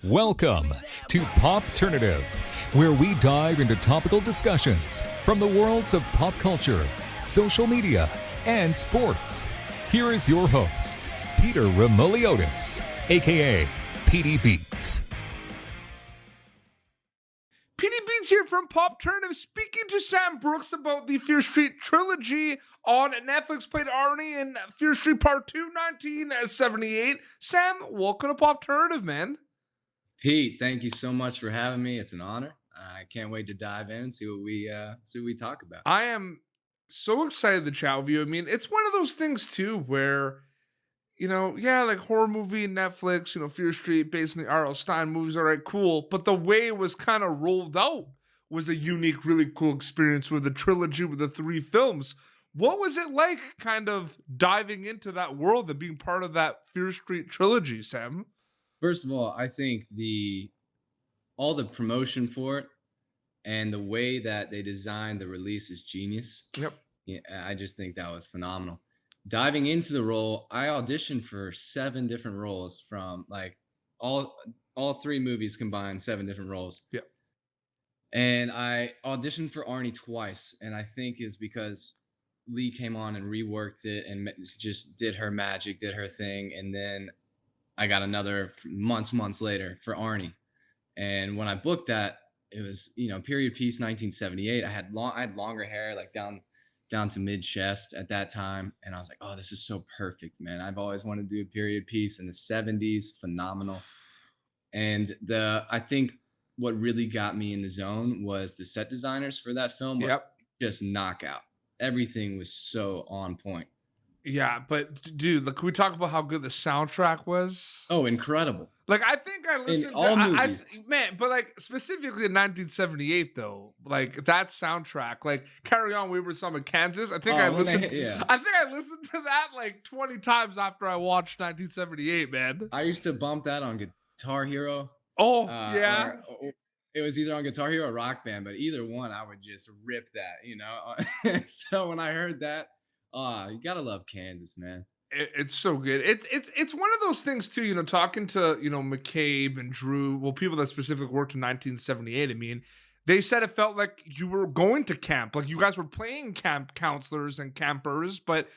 Welcome to Popternative, where we dive into topical discussions from the worlds of pop culture, social media, and sports. Here is your host, Peter Remoliotis, aka PD Beats. PD Beats here from Popternative, speaking to Sam Brooks about the Fear Street trilogy on Netflix. Played Arnie in Fear Street Part 2, 1978. Sam, welcome to Popternative, man. Pete, thank you so much for having me. It's an honor. I can't wait to dive in and see what we talk about. I am so excited to chat with you. I mean, it's one of those things too where, like horror movie, Netflix, Fear Street, based on the R.L. Stine movies, all right, cool. But the way it was kind of rolled out was a unique, really cool experience with the trilogy with the 3 films. What was it like kind of diving into that world and being part of that Fear Street trilogy, Sam? First of all, I think all the promotion for it and the way that they designed the release is genius. Yep. Yeah, I just think that was phenomenal. Diving into the role, I auditioned for 7 different roles from like all 3 movies combined, 7 different roles. Yep. And I auditioned for Arnie twice, and I think is because Lee came on and reworked it and just did her magic, did her thing, and then I got another months later for Arnie. And when I booked that, it was, period piece 1978. I had longer hair, like down to mid chest at that time. And I was like, oh, this is so perfect, man. I've always wanted to do a period piece in the 70s. Phenomenal. And I think what really got me in the zone was the set designers for that film. Yep. Just knockout. Everything was so on point. Yeah, but dude, can we talk about how good the soundtrack was? Oh, incredible. Like, I think I listened in all to movies. but like specifically in 1978 though, like that soundtrack, like Carry On Wayward Son in Kansas. I think I listened to that like 20 times after I watched 1978, man. I used to bump that on Guitar Hero. Oh, yeah. Or it was either on Guitar Hero or Rock Band, but either one I would just rip that, So when I heard that, you gotta love Kansas, man. It's so good. It's one of those things too, talking to, McCabe and Drew, well, people that specifically worked in 1978. I mean, they said it felt like you were going to camp, like you guys were playing camp counselors and campers, but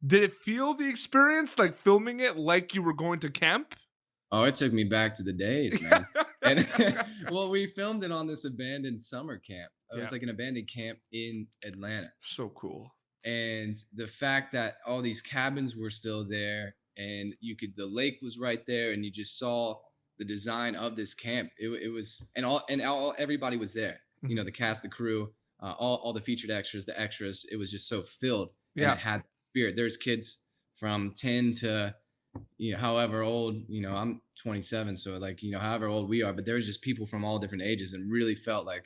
did it feel the experience like filming it like you were going to camp? Oh, it took me back to the days, man. And well, we filmed it on this abandoned summer camp. It was like an abandoned camp in Atlanta. So cool. And the fact that all these cabins were still there and the lake was right there and you just saw the design of this camp. It was, everybody was there, the cast, the crew, all the featured extras, the extras. It was just so filled. Yeah. And it had spirit. There's kids from 10 to, however old, I'm 27. So like, however old we are, but there's just people from all different ages and it really felt like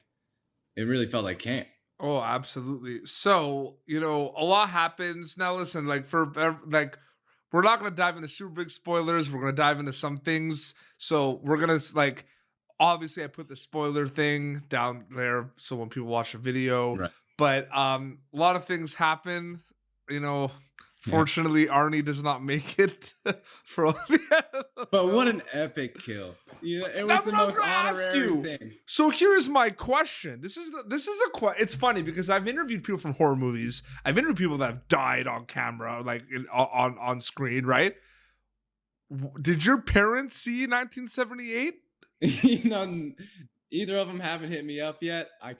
camp. Oh, absolutely. So, a lot happens. Now, listen, we're not going to dive into super big spoilers. We're going to dive into some things. So we're going to obviously I put the spoiler thing down there. So when people watch the video, right. But a lot of things happen, Fortunately, Arnie does not make it. But what an epic kill! It was the most honorary thing. So here's my question. It's funny because I've interviewed people from horror movies. I've interviewed people that have died on camera, like on screen. Right? Did your parents see 1978? Either of them haven't hit me up yet. I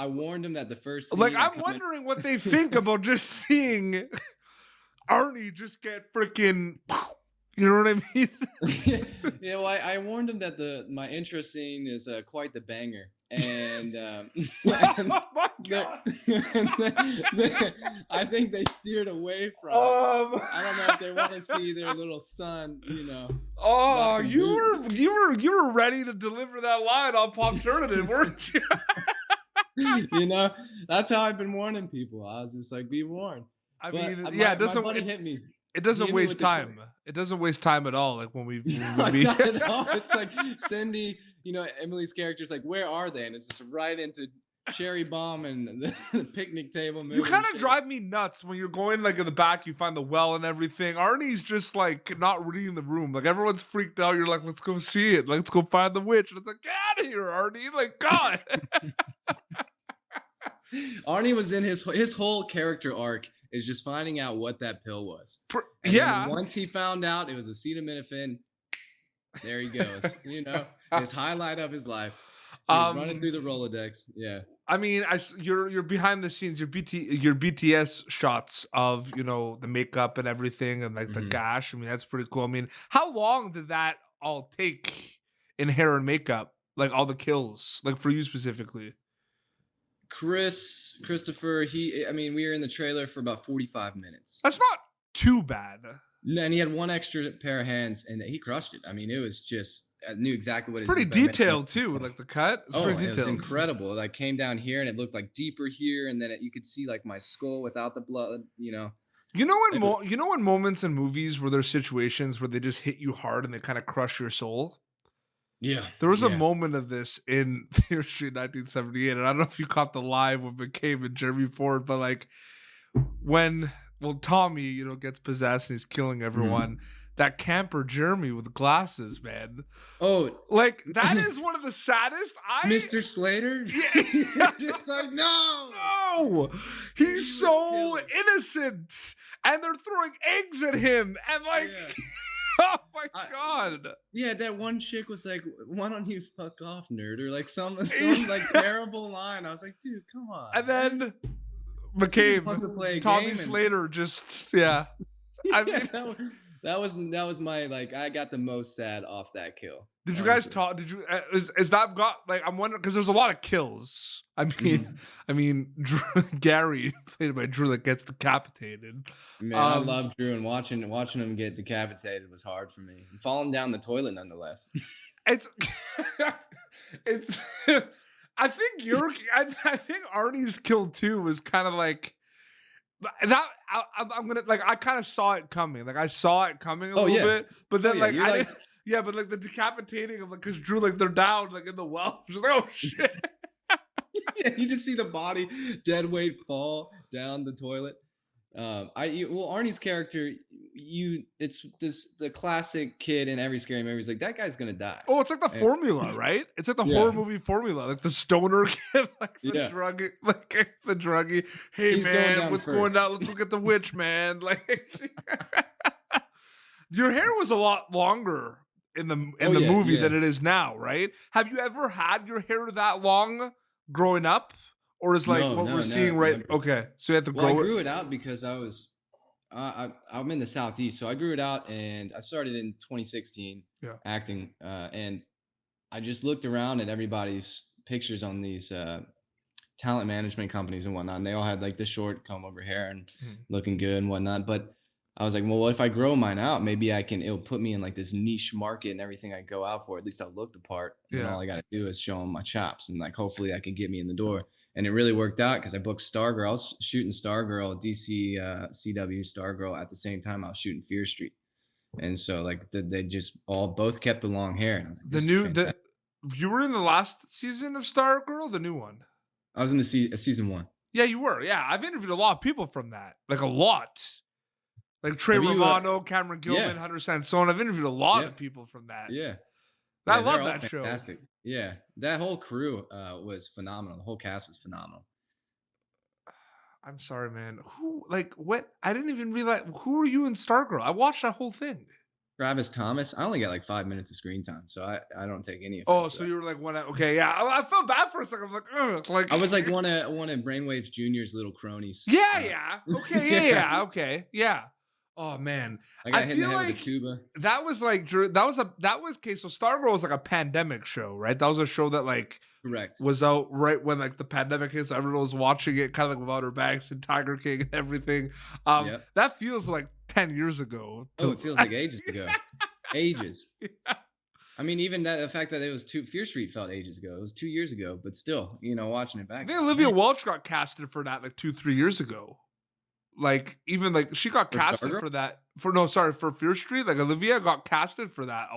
warned them that the first scene, I'm wondering what they think about just seeing Arnie just get freaking, you know what I mean? Yeah, well, I warned him that my intro scene is quite the banger, and oh my God. I think they steered away from it. I don't know if they want to see their little son, Oh, you were ready to deliver that line on Popternative, weren't you? That's how I've been warning people. I was just like, be warned. It doesn't. My buddy hit me. It doesn't waste time. It doesn't waste time at all. Like when we not at all. It's like Cindy, Emily's character's like, where are they? And it's just right into cherry bomb and the picnic table. You moving kind and of shit. drive me nuts when you're going like in the back, you find the well and everything. Arnie's just like not reading the room. Like everyone's freaked out. You're like, let's go see it. Let's go find the witch. And it's like, get out of here, Arnie. Like, God. Arnie was in his whole character arc is just finding out what that pill was. And Yeah. then once he found out it was acetaminophen, there he goes. His highlight of his life. He was running through the Rolodex. Yeah. I mean, you're behind the scenes, your BTS shots of the makeup and everything and like the gash. I mean, that's pretty cool. I mean, how long did that all take in hair and makeup? Like all the kills, like for you specifically. Christopher, we were in the trailer for about 45 minutes. That's not too bad. And he had one extra pair of hands and he crushed it. I mean, it was just, I knew exactly what it's pretty detailed too, like the cut. It was incredible. Like came down here and it looked like deeper here, and then you could see like my skull without the blood. When moments in movies where there's situations where they just hit you hard and they kind of crush your soul. Yeah, there was a moment of this in Fear Street 1978, and I don't know if you caught the live with McCabe and Jeremy Ford, but like when Tommy gets possessed and he's killing everyone. That camper Jeremy with glasses, man. Oh, like that is one of the saddest. Mr. Slater. Yeah. It's like no, he's so innocent, and they're throwing eggs at him, and like, oh my God. Yeah, that one chick was like, "Why don't you fuck off, nerd?" Or like some like terrible line. I was like, dude, come on. And then McCabe, Tommy Slater, just I mean. That was my like. I got the most sad off that kill. Did you guys talk? Did you? Is that got like? I'm wondering because there's a lot of kills. I mean, Gary played by Drew that gets decapitated. Man, I love Drew, and watching him get decapitated was hard for me. And falling down the toilet, nonetheless. It's. I think Arnie's kill too was kind of like. That I'm gonna like I kind of saw it coming. Like I saw it coming a little bit, but then but like the decapitating of like because Drew like they're down like in the well. Just like oh shit. Yeah, you just see the body dead weight fall down the toilet. Arnie's character, it's the classic kid in every scary movie. He's like, that guy's gonna die. Oh, it's like the formula, right? It's like the horror movie formula, like the stoner kid, like the druggie, like the druggie. Hey man, what's going down? Let's look at the witch, man. Like your hair was a lot longer in the movie than it is now, right? Have you ever had your hair that long growing up? Or is like we're seeing right? Never. Okay, so you have to grow it. I grew it out because I was, I'm in the Southeast, so I grew it out, and I started in 2016 acting, and I just looked around at everybody's pictures on these talent management companies and whatnot, and they all had like the short comb over hair and looking good and whatnot. But I was like, well, what if I grow mine out? Maybe it'll put me in like this niche market, and everything I go out for, at least I'll look the part. And all I got to do is show them my chops, and like hopefully that can get me in the door. And it really worked out because I booked Stargirl. I was shooting Stargirl, DC CW Stargirl at the same time I was shooting Fear Street. And so like they just both kept the long hair. And I was like, you were in the last season of Stargirl, the new one. I was in the season 1. Yeah, you were. Yeah, I've interviewed a lot of people from that, like a lot. Like Trey Romano, Cameron Gilman, Hunter Sansone. I've interviewed a lot of people from that. Yeah. I love that show. Fantastic. Yeah, that whole crew was phenomenal. The whole cast was phenomenal. I'm sorry, man. What? I didn't even realize. Who are you in Stargirl? I watched that whole thing. Travis Thomas. I only got like 5 minutes of screen time, so I don't take any offense. Oh, so you were like okay, yeah. I felt bad for a second. I'm like, ugh. Like I was like one of Brainwaves Jr.'s little cronies. Yeah. Okay. Yeah. Okay. Yeah. Oh man, I got hit in the head with a tuba. That was okay. So Stargirl was like a pandemic show, right? That was a show that like was out right when like the pandemic hit, so everyone was watching it, kind of like with Outer Banks and Tiger King and everything. That feels like 10 years ago. Oh, it feels like ages ago. Ages. Yeah. I mean, even the fact that it was Fear Street felt ages ago. It was 2 years ago, but still, watching it back. I think Olivia Welch got casted for that like 2-3 years ago. Like even like she got casted for that for Fear Street. Like Olivia got casted for that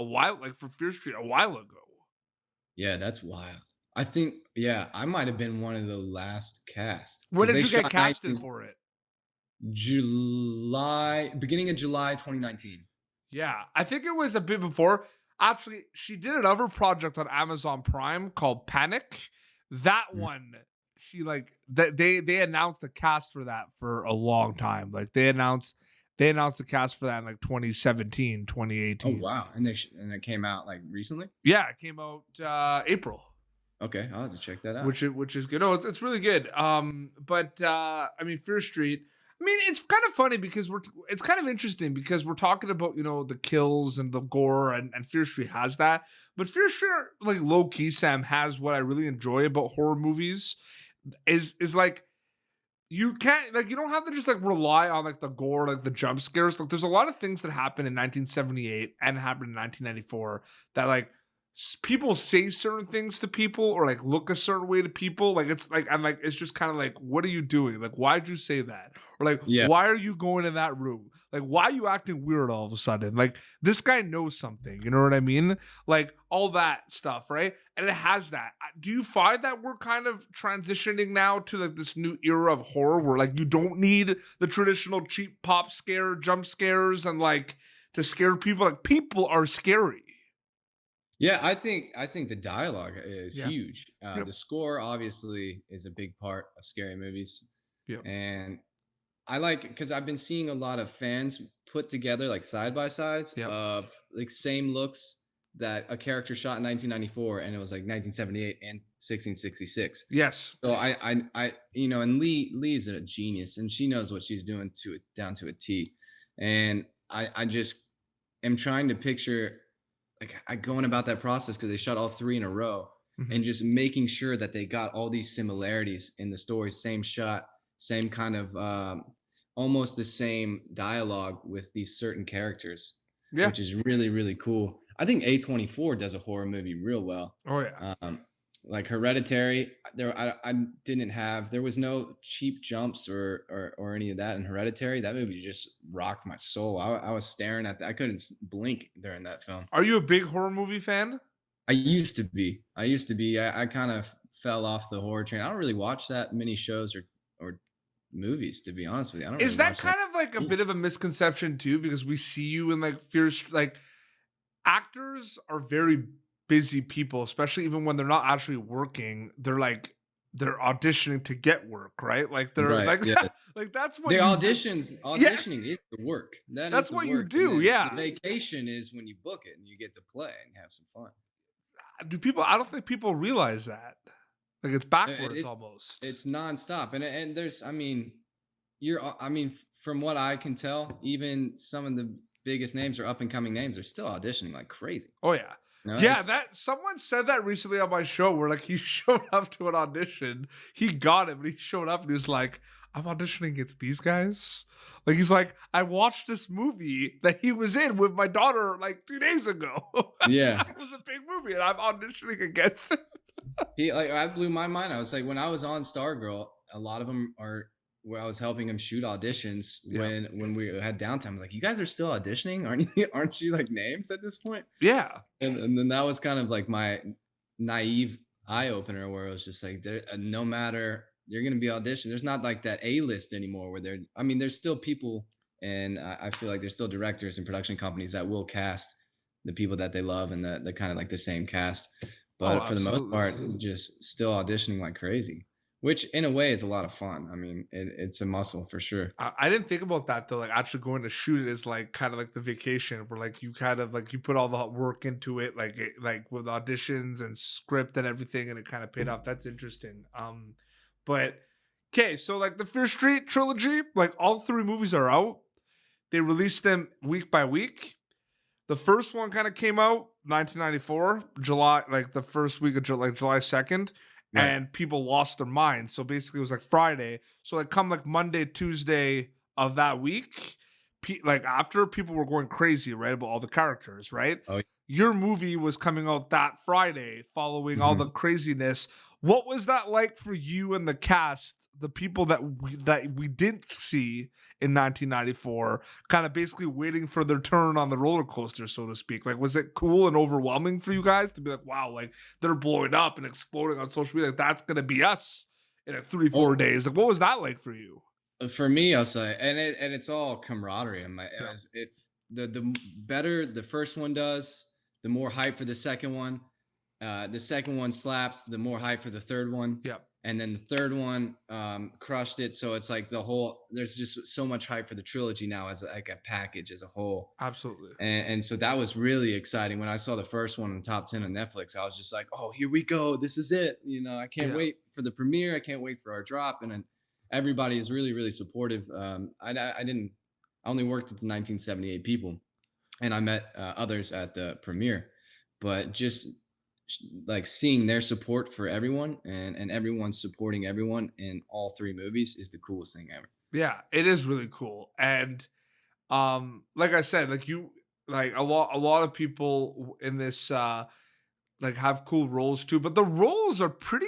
for Fear Street a while ago. Yeah, that's wild. I think, yeah, I might have been one of the last cast When because did they you get shot casted 19 for it? Beginning of July 2019. Yeah, I think it was a bit before. Actually, she did another project on Amazon Prime called Panic. That Mhm. one, she like they announced the cast for that for a long time. Like they announced the cast for that in like 2017, Oh 2018. wow, and and it came out like recently. Yeah, it came out April. Okay, I'll have to check that out. Which is good. Oh, it's really good. But I mean, Fear Street. I mean, it's kind of funny because it's kind of interesting because we're talking about the kills and the gore and Fear Street has that, but Fear Street like low key Sam has what I really enjoy about horror movies is like you can't like you don't have to just like rely on like the gore, like the jump scares. Like there's a lot of things that happened in 1978 and happened in 1994 that like people say certain things to people or like look a certain way to people. Like it's like I'm like it's just kind of like what are you doing? Like why'd you say that? Or like Yeah, why are you going in that room? Like why are you acting weird all of a sudden? Like this guy knows something. You know what I mean? Like all that stuff, right? And it has that. Do you find that we're kind of transitioning now to like this new era of horror where like you don't need the traditional cheap pop scare, jump scares, and like to scare people? Like people are scary. yeah. I think the dialogue is Yeah. huge. Yep. The score obviously is a big part of scary movies, Yep. and I like because I've been seeing a lot of fans put together like side by sides Yep. of like same looks that a character shot in 1994 and it was like 1978 and 1666. Yes. So and Lee's a genius and she knows what she's doing to it down to a T. And I just am trying to picture like I going about that process because they shot all three in a row Mhm. and just making sure that they got all these similarities in the story, same shot, same kind of almost the same dialogue with these certain characters, Yeah. which is really really cool. I think A24 does a horror movie real well. Oh yeah. Um, like Hereditary, I didn't have there was no cheap jumps or any of that in Hereditary. That movie just rocked my soul. I was staring at that. I couldn't blink during that film. Are you a big horror movie fan? I used to be. I used to be. I kind of fell off the horror train. I don't really watch that many shows or movies, to be honest with you. I don't really Is that watch that. kind of like a bit of a misconception too? Because we see you in like fierce like actors are very busy people, especially even when they're not actually working. They're auditioning to get work, right? Like they're Right. like Yeah. like that's what The you do. Yeah, auditioning is the work. That is that's the what you work. And do. then the Yeah. vacation is when you book it and you get to play and have some fun. Do people I don't think people realize that. Like it's Uh, It, backwards it almost. it's nonstop. And there's I mean, from what I can tell, even some of the biggest names or up and coming names are still auditioning like crazy. Oh yeah. You know, Yeah, it's that someone said that recently on my show where like he showed up to an audition. He got it, but he showed up and he was like, I'm auditioning against these guys. Like he's like, I watched this movie that he was in with my daughter like 2 days ago. yeah. It was a big movie and I'm auditioning against it. He like I blew my mind. I was like, when I was on Stargirl, a lot of them are where I was helping him shoot auditions Yeah. when we had downtime. I was like, you guys are still auditioning? Aren't you like names at this point? Yeah. And then that was kind of like my naive eye opener where it was just like no matter you're gonna be auditioned. There's not like that A list anymore where there's still people and I feel like there's still directors and production companies that will cast the people that they love and the kind of like the same cast. Oh, But for the most absolutely. part, it's just still auditioning like crazy, which in a way is a lot of fun. I mean, it's a muscle for sure. I didn't think about that though. Like actually going to shoot it is like kind of like the vacation where like you kind of like you put all the work into it, like with auditions and script and everything, and it kind of paid off. That's interesting. But okay, so like the Fear Street trilogy, like all three movies are out. They released them week by week. The first one kind of came out 1994, July, like the first week of like July 2nd, Right. and people lost their minds. So basically, it was like Friday. So like come like Monday, Tuesday of that week, like after people were going crazy, right, about all the characters, right? Oh, Your movie was coming out that Friday, following all the mhm. craziness. What was that like for you and the cast the people that we didn't see in 1994, kind of basically waiting for their turn on the roller coaster, so to speak? Like, was it cool and overwhelming for you guys to be like, wow, like they're blowing up and exploding on social media? Like, that's gonna be us in like 3 4 days. Like, what was that like for you? For me, I'll say, and it's all camaraderie. Yeah. As if the better the first one does, the more hype for the second one. The second one slaps, the more hype for the third one, Yeah. and then the third one crushed it. So it's like there's just so much hype for the trilogy now as like a package as a whole. Absolutely. And so that was really exciting when I saw the first one in the top 10 on Netflix. I was just like, oh, here we go, this is it. I can't Yeah. wait for the premiere, I can't wait for our drop. And then everybody is really, really supportive. I only worked with the 1978 people, and I met others at the premiere, but just like seeing their support for everyone, and everyone supporting everyone in all three movies is the coolest thing ever. Yeah, it is really cool. And like I said, like a lot of people in this like have cool roles too, but the roles are pretty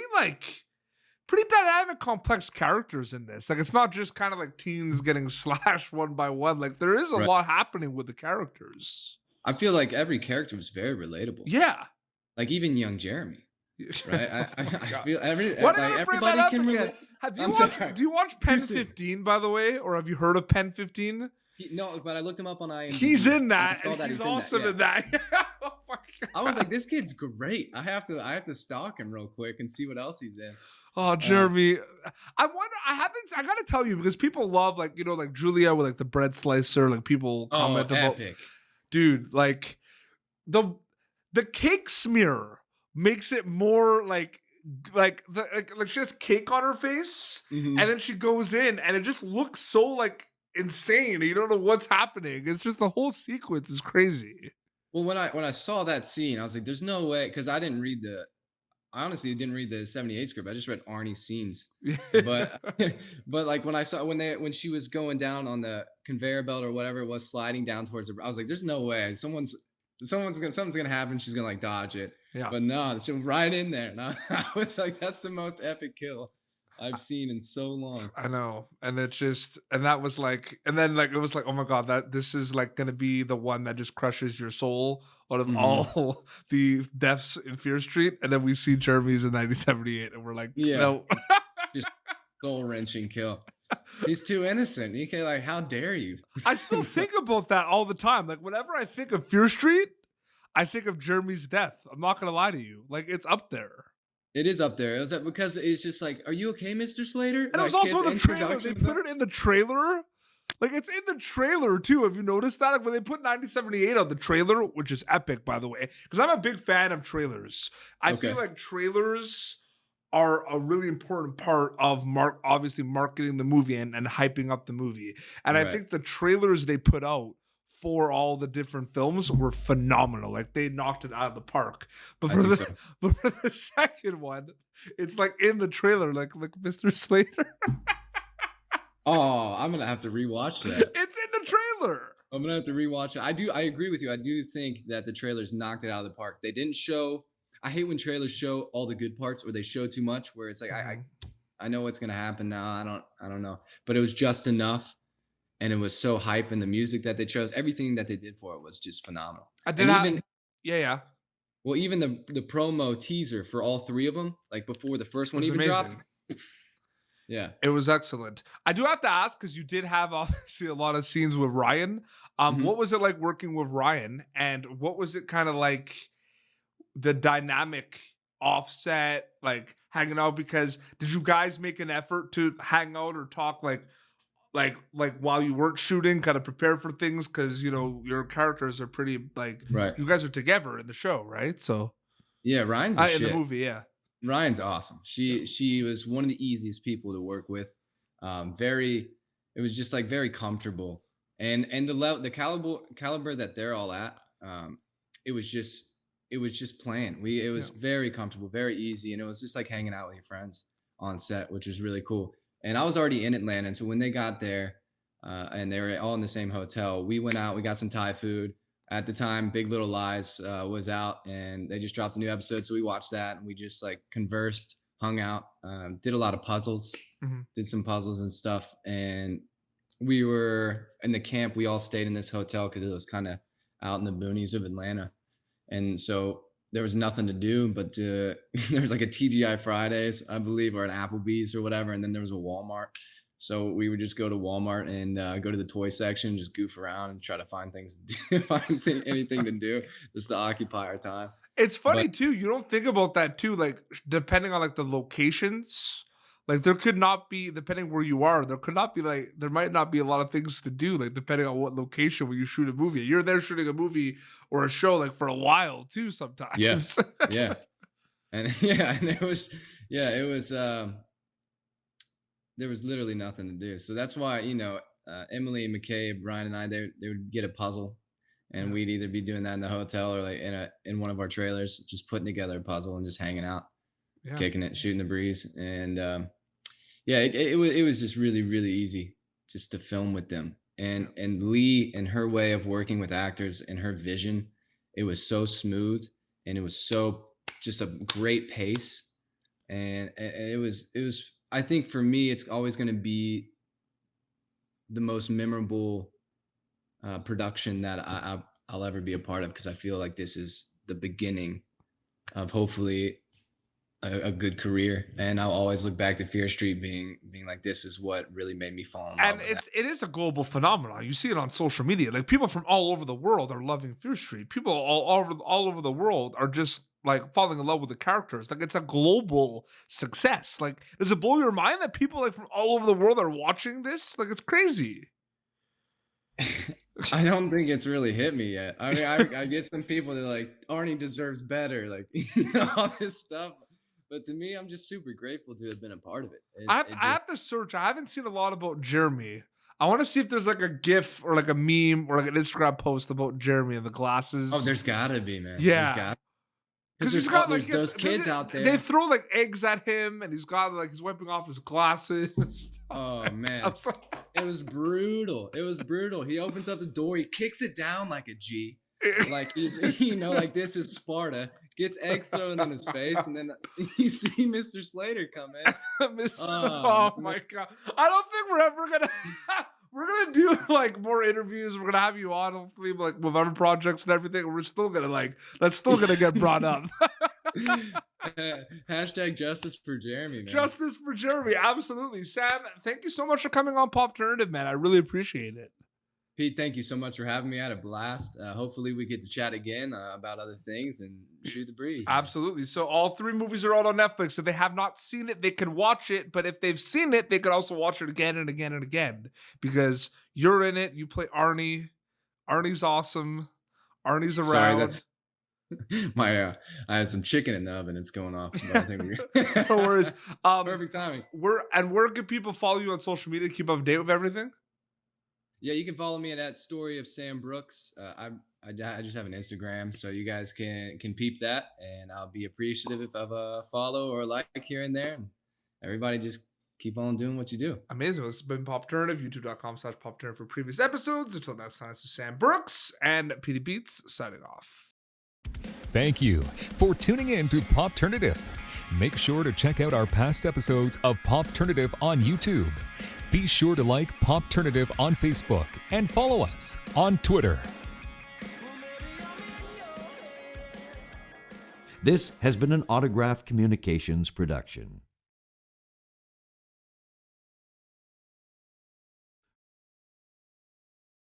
dynamic, complex characters in this. Like, it's not just kind of like teens getting slashed one by one. Like, there is a Right. lot happening with the characters. I feel like every character was very relatable. Yeah. Like even young Jeremy, right? Oh my I God. feel Why like did I bring that everybody up can again? relate. Do you I'm watch sorry. do you watch Pen Pierce it. 15, by the way? Or have you heard of Pen 15? No, but I looked him up on IMDb. He's in and I that, saw and that he's he's in that. awesome Yeah. in that. Oh my I was God. like, this kid's great. I have to stalk him real quick and see what else he's in. Oh, Uh, Jeremy. I gotta tell you, because people love, like, like Julia with like the bread slicer, like people oh, comment about, epic. dude, like the the cake smear makes it more like she has cake on her face, and Mhm. then she goes in and it just looks so like insane. You don't know what's happening. It's just the whole sequence is crazy. Well, when I saw that scene, I was like, there's no way, because I honestly didn't read the 78 script. I just read Arnie's scenes. But but like when I saw when she was going down on the conveyor belt or whatever it was, sliding down towards her, I was like, there's no way something's gonna happen. She's gonna like dodge it. Yeah. But no, she was right in there. And I was like, that's the most epic kill I've seen in so long. I know. And it just, and that was like, and then like it was like, oh my God, that this is like gonna be the one that just crushes your soul out of Mhm. all the deaths in Fear Street. And then we see Jeremy's in 1978, and we're like, Yeah, no. just soul wrenching kill. He's too innocent. You can, like, how dare you? I still think about that all the time. Like, whenever I think of Fear Street, I think of Jeremy's death. I'm not gonna lie to you. Like, it's up there. It is up there. It was because it's just like, are you okay, Mr. Slater? And it was Like also his in the trailer. They introduction. put it in the trailer. Like, it's in the trailer too. Have you noticed that? Like, when they put 1978 on the trailer, which is epic, by the way, because I'm a big fan of trailers. I feel Okay. like trailers are a really important part of obviously marketing the movie and hyping up the movie. And I Right. think the trailers they put out for all the different films were phenomenal. Like, they knocked it out of the park. But I for think the so. but for the second one, it's like in the trailer, like Mr. Slater. Oh, I'm gonna have to rewatch that. It's in the trailer. I'm gonna have to rewatch it. I agree with you. I do think that the trailers knocked it out of the park. They didn't show. I hate when trailers show all the good parts or they show too much. Where it's like Mhm. I know what's gonna happen now. I don't know. But it was just enough, and it was so hype, and the music that they chose, everything that they did for it was just phenomenal. I did And not. even Yeah, yeah. well, even the promo teaser for all three of them, like before the first It one was even amazing. dropped. Yeah. It was excellent. I do have to ask, because you did have obviously a lot of scenes with Ryan. Mhm. What was it like working with Ryan, and what was it kind of like the dynamic offset, like hanging out? Because did you guys make an effort to hang out or talk like while you weren't shooting, kind of prepare for things? Because your characters are pretty like, Right. you guys are together in the show, right? So Yeah. Ryan's the in the shit. movie, yeah. Ryan's awesome. Yeah. She was one of the easiest people to work with. Very, it was just like very comfortable, and the caliber that they're all at. It was just playing. It Yeah. was very comfortable, very easy, and it was just like hanging out with your friends on set, which was really cool. And I was already in Atlanta, and so when they got there, and they were all in the same hotel, we went out, we got some Thai food. At the time, Big Little Lies was out, and they just dropped a new episode, so we watched that, and we just like conversed, hung out, did a lot of puzzles. did some puzzles and stuff. And we were in the camp. We all stayed in this hotel because it was kind of out in the boonies of Atlanta. And so there was nothing to do, but there was like a TGI Fridays, I believe, or an Applebee's or whatever. And then there was a Walmart. So we would just go to Walmart and go to the toy section, just goof around and try to find things to do, anything to do just to occupy our time. It's funny But too. You don't think about that too. Like depending on like the locations, like there could not be depending where you are. There could not be like there might not be a lot of things to do. Like depending on what location when you shoot a movie, you're there shooting a movie or a show like for a while too. yeah, Sometimes. yeah. And and it was there was literally nothing to do. So that's why, Emily and McCabe, Brian and I, they would get a puzzle, and we'd either be doing that in the hotel or like in one of our trailers, just putting together a puzzle and just hanging out, Yeah. kicking it, shooting the breeze. And it was just really, really easy just to film with them. And Lee and her way of working with actors and her vision, it was so smooth, and it was so just a great pace. And it was I think for me, it's always going to be the most memorable production that I'll ever be a part of, because I feel like this is the beginning of hopefully a good career. And I'll always look back to Fear Street being like, this is what really made me fall in love And with it is a global phenomenon. You see it on social media. Like people from all over the world are loving Fear Street. People all over the world are just like falling in love with the characters. Like it's a global success. Like does it blow your mind that people like from all over the world are watching this? Like it's crazy. that. I don't think it's really hit me yet. I mean, I get some people that are like, Arnie deserves better, like all this stuff. But to me, I'm just super grateful to have been a part of it. I have to search. I haven't seen a lot about Jeremy. I want to see if there's like a GIF or like a meme or like an Instagram post about Jeremy and the glasses. Oh, there's gotta be, man. Yeah. Because he's got like those kids out there. They throw like eggs at him, and he's got like he's wiping off his glasses. Oh man, I'm sorry. it was brutal. It was brutal. He opens up the door, he kicks it down like a G, like he's like this is Sparta. Gets eggs thrown in his face, and then you see Mr. Slater come in. Oh my god! I don't think we're ever gonna. We're gonna do like more interviews. We're gonna have you on, hopefully, like with other projects and everything. We're still gonna that's still gonna get brought up. Hashtag justice for Jeremy, man. Justice for Jeremy, absolutely. Sam, thank you so much for coming on Popternative, man. I really appreciate it. Pete, thank you so much for having me. I had a blast. Hopefully we get to chat again about other things and shoot the breeze. Absolutely. So all 3 movies are out on Netflix. If they have not seen it, they can watch it. But if they've seen it, they could also watch it again and again and again, because you're in it. You play Arnie. Arnie's awesome. Arnie's around. Sorry, that's my I had some chicken in the oven. It's going off. But I think we're no worries. Perfect timing. Where can people follow you on social media to keep up to date with everything? Yeah, you can follow me at Story of Sam Brooks. I just have an Instagram, so you guys can peep that, and I'll be appreciative of a follow or a like here and there. And everybody just keep on doing what you do. Amazing. This has been Popternative, youtube.com/Popternative for previous episodes. Until next time, this is Sam Brooks and Petey Beats signing off. Thank you for tuning in to Popternative. Make sure to check out our past episodes of Popternative on YouTube. Be sure to like Popternative on Facebook and follow us on Twitter. This has been an Autograph Communications production.